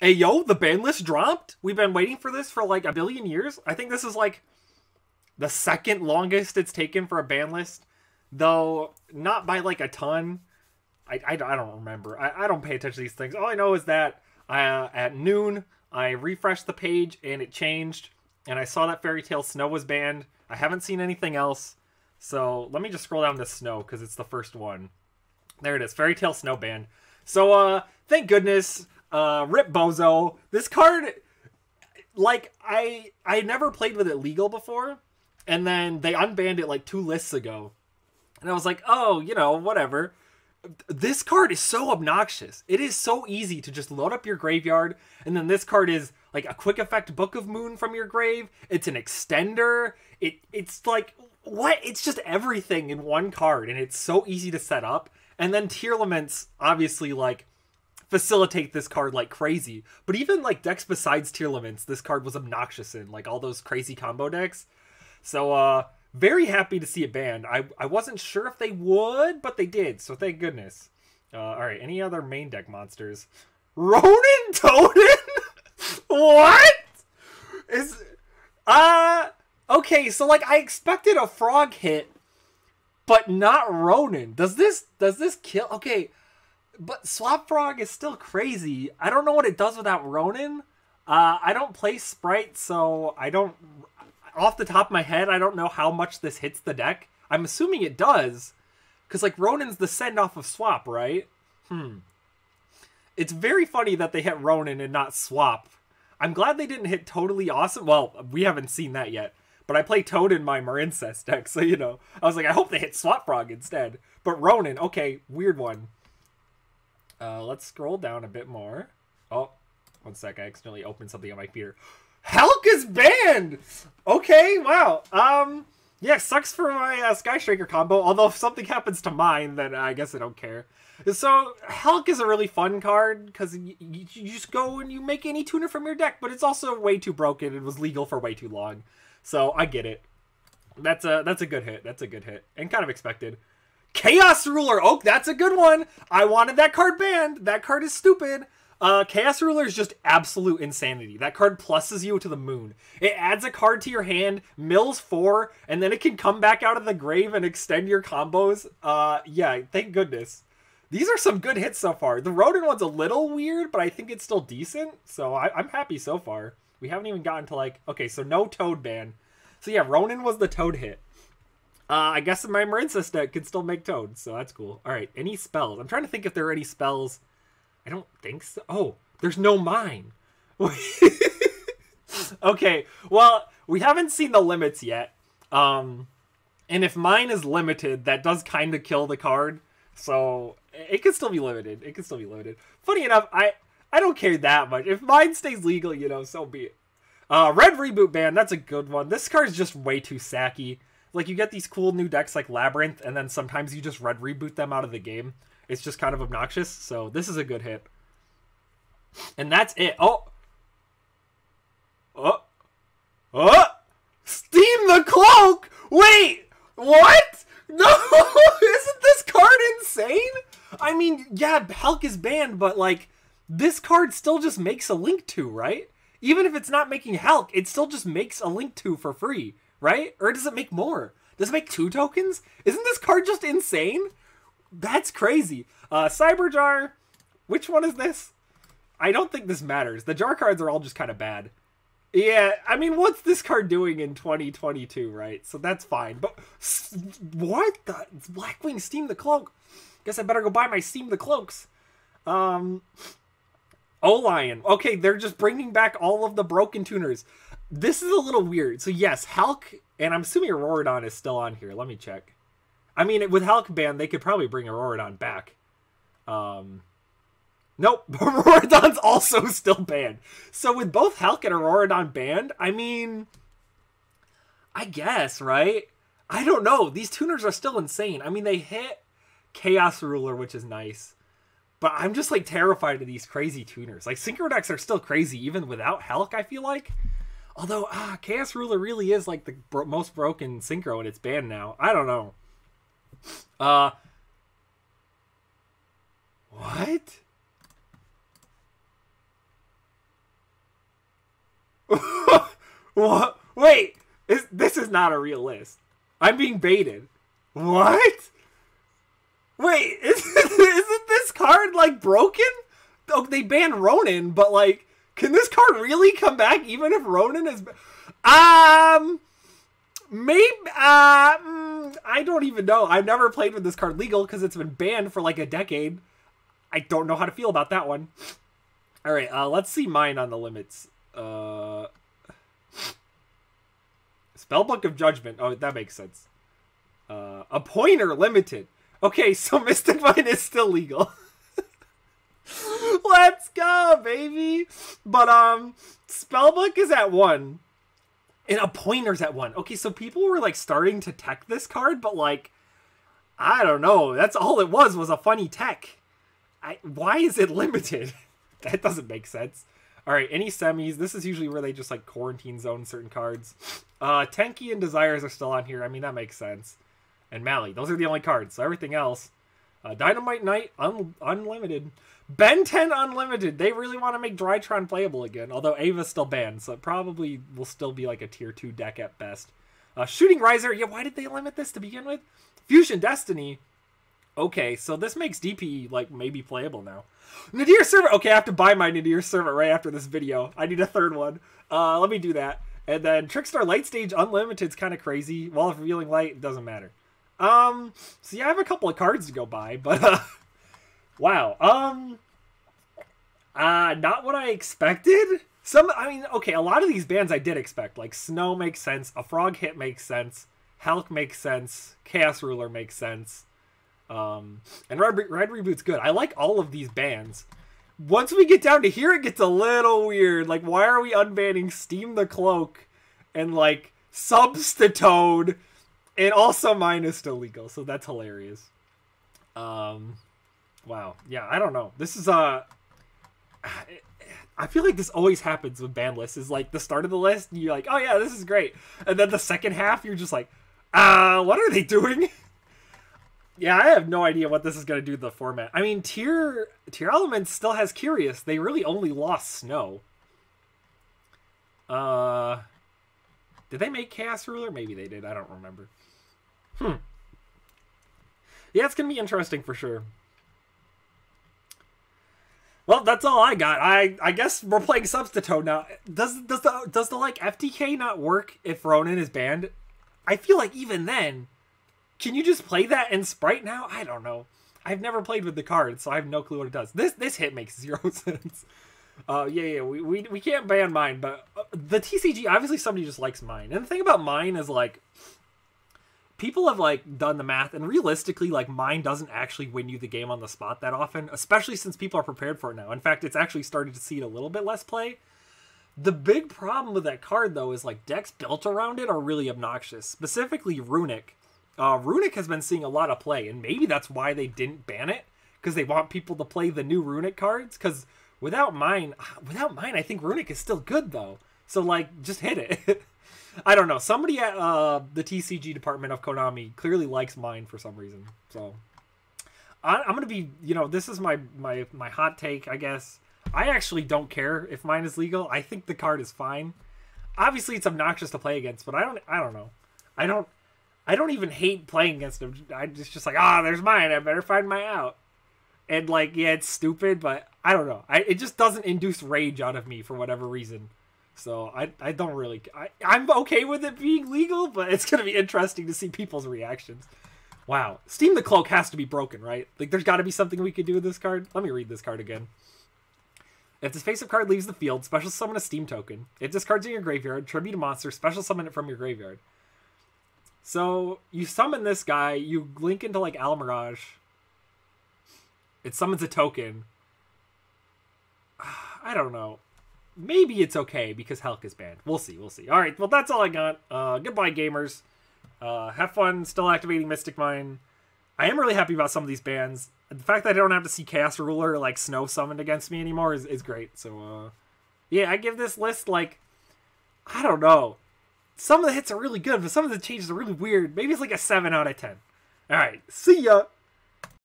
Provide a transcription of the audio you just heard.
Hey, yo, the ban list dropped. We've been waiting for this for like a billion years. I think this is like the second longest it's taken for a ban list, though not by like a ton. I don't remember. I don't pay attention to these things. All I know is that at noon, I refreshed the page and it changed. And I saw that Fairy Tale Snow was banned. I haven't seen anything else. So let me just scroll down to Snow because it's the first one. There it is. Fairy Tale Snow banned. So thank goodness. Rip Bozo. This card, like, I never played with it legal before. And then they unbanned it like 2 lists ago. And I was like, oh, you know, whatever. This card is so obnoxious. It is so easy to just load up your graveyard. And then this card is like a quick effect Book of Moon from your grave. It's an extender. It's like, what? It's just everything in one card. And it's so easy to set up. And then Tearlaments obviously like facilitate this card like crazy. But even like decks besides Tearlaments, this card was obnoxious in. Like all those crazy combo decks. So, very happy to see it banned. I wasn't sure if they would, but they did, so thank goodness. Alright, any other main deck monsters? Ronin Totem? What? Okay, so like I expected a frog hit, but not Ronin. Does this kill? Okay, but Swap Frog is still crazy. I don't know what it does without Ronin. I don't play Sprite, so I don't... Off the top of my head, I don't know how much this hits the deck. I'm assuming it does. Because, like, Ronin's the send-off of Swap, right? It's very funny that they hit Ronin and not Swap. I'm glad they didn't hit Totally Awesome. Well, we haven't seen that yet. But I play Toad in my Marincest deck, so, you know. I was like, I hope they hit Swap Frog instead. But Ronin, okay, weird one. Let's scroll down a bit more. Oh, one sec. I accidentally opened something on my computer. Hulk is banned! Okay, wow. Yeah, sucks for my Sky Striker combo, although if something happens to mine, then I guess I don't care. So, Hulk is a really fun card, because you just go and you make any tuner from your deck, but it's also way too broken and was legal for way too long. So, I get it. That's a good hit. That's a good hit. And kind of expected. Chaos Ruler! Oh, that's a good one! I wanted that card banned! That card is stupid! Chaos Ruler is just absolute insanity. That card pluses you to the moon. It adds a card to your hand, mills 4, and then it can come back out of the grave and extend your combos. Yeah, thank goodness. These are some good hits so far. The Ronin one's a little weird, but I think it's still decent. So I'm happy so far. We haven't even gotten to like... Okay, so no Toad ban. So yeah, Ronin was the Toad hit. I guess my Marincest deck can still make Toad, so that's cool. Alright, any spells? I'm trying to think if there are any spells... I don't think so. Oh, there's no mine. Okay, well, we haven't seen the limits yet. And if mine is limited, that does kind of kill the card. So, it could still be limited. It could still be limited. Funny enough, I don't care that much. If mine stays legal, you know, so be it. Red Reboot Ban, that's a good one. This card is just way too sacky. Like, you get these cool new decks like Labyrinth, and then sometimes you just Red Reboot them out of the game. It's just kind of obnoxious, so this is a good hit. And that's it. Oh! Steam the Cloak! Wait! What? No! Isn't this card insane? I mean, yeah, Hulk is banned, but, like, this card still just makes a Link 2, right? Even if it's not making Hulk, it still just makes a Link 2 for free, right? Or does it make more? Does it make 2 tokens? Isn't this card just insane? That's crazy. Cyberjar. Which one is this? I don't think this matters. The jar cards are all just kind of bad. Yeah, I mean, what's this card doing in 2022, right? So that's fine. But what the? It's Blackwing Steam the Cloak. Guess I better go buy my Steam the Cloaks. O-Lion. Okay, they're just bringing back all of the broken tuners. This is a little weird. So yes, Hulk, and I'm assuming Auroradon is still on here. Let me check. I mean, with Hulk banned, they could probably bring Auroradon back. Nope, Auroradon's also still banned. So with both Hulk and Auroradon banned, I mean, I guess, right? I don't know. These tuners are still insane. I mean, they hit Chaos Ruler, which is nice. But I'm just, like, terrified of these crazy tuners. Like, Synchro decks are still crazy, even without Hulk, I feel like. Although, Chaos Ruler really is, like, the most broken Synchro, and it's banned now. I don't know. What? What? Wait, this is not a real list. I'm being baited. What? Wait, isn't this card, like, broken? Oh, they banned Ronin, but, like, can this card really come back even if Ronin is... Maybe, I don't even know. I've never played with this card legal because it's been banned for, like, a decade. I don't know how to feel about that one. All right, let's see mine on the limits. Spellbook of Judgment. Oh, that makes sense. A pointer limited. Okay, so Mystic Mine is still legal. Let's go, baby. But Spellbook is at 1. And a pointer's at 1. Okay, so people were like starting to tech this card, but like, I don't know. That's all it was a funny tech. Why is it limited? That doesn't make sense. All right, any semis. This is usually where they just like quarantine zone certain cards. Tenki and Desires are still on here. I mean, that makes sense. And Mally. Those are the only cards. So everything else. Dynamite Knight, unlimited. Ben 10 unlimited. They really want to make Drytron playable again. Although Ava's still banned, so it probably will still be like a tier 2 deck at best. Shooting Riser. Yeah, why did they limit this to begin with? Fusion Destiny. Okay, so this makes DP like maybe playable now. Nadir Servant. Okay, I have to buy my Nadir Servant right after this video. I need a third one. Let me do that. And then Trickstar Light Stage Unlimited is kind of crazy. Wall of Revealing Light, it doesn't matter. So yeah, I have a couple of cards to go by, but wow. Not what I expected. I mean, okay, a lot of these bands I did expect. Like Snow makes sense, a Frog Hit makes sense, Hulk makes sense, Chaos Ruler makes sense. And Red Reboot's good. I like all of these bands. Once we get down to here, it gets a little weird. Like, why are we unbanning Steam the Cloak and like Substitute? And also mine is still legal, so that's hilarious. Wow. Yeah, I don't know. This is I feel like this always happens with Banlist. Is like the start of the list, and you're like, oh yeah, this is great. And then the second half, you're just like, what are they doing? Yeah, I have no idea what this is going to do to the format. I mean, Tier Elements still has Curious. They really only lost Snow. Did they make Chaos Ruler? Maybe they did. I don't remember. Yeah, it's going to be interesting for sure. Well, that's all I got. I guess we're playing Substitute now. Does the like FTK not work if Ronin is banned? I feel like even then, can you just play that in Sprite now? I don't know. I've never played with the card, so I have no clue what it does. This hit makes 0 sense. Yeah, we can't ban mine, but the TCG, obviously somebody just likes mine. And the thing about mine is, like, people have, like, done the math, and realistically, like, mine doesn't actually win you the game on the spot that often, especially since people are prepared for it now. In fact, it's actually started to see it a little bit less play. The big problem with that card, though, is, like, decks built around it are really obnoxious. Specifically, Runic. Runic has been seeing a lot of play, and maybe that's why they didn't ban it, because they want people to play the new Runic cards, because without mine, I think Runic is still good, though. So, like, just hit it. I don't know. Somebody at the TCG department of Konami clearly likes mine for some reason. So, I'm going to be, this is my hot take, I guess. I actually don't care if mine is legal. I think the card is fine. Obviously, it's obnoxious to play against, but I don't know. I don't even hate playing against him. I just like, there's mine. I better find my out. And, like, yeah, it's stupid, but I don't know. It just doesn't induce rage out of me for whatever reason. So I don't really... I'm okay with it being legal, but it's going to be interesting to see people's reactions. Wow. Steam the Cloak has to be broken, right? Like, there's got to be something we could do with this card. Let me read this card again. If this face-up card leaves the field, special summon a Steam token. If this card's in your graveyard, tribute a monster, special summon it from your graveyard. So, you summon this guy, you link into, like, Almirage. It summons a token. I don't know. Maybe it's okay because Hulk is banned. We'll see. Alright, well, that's all I got. Goodbye, gamers. Have fun still activating Mystic Mine. I am really happy about some of these bans. The fact that I don't have to see Chaos Ruler, like, Snow summoned against me anymore is great. So, yeah, I give this list, like, I don't know. Some of the hits are really good, but some of the changes are really weird. Maybe it's like a 7 out of 10. Alright, see ya!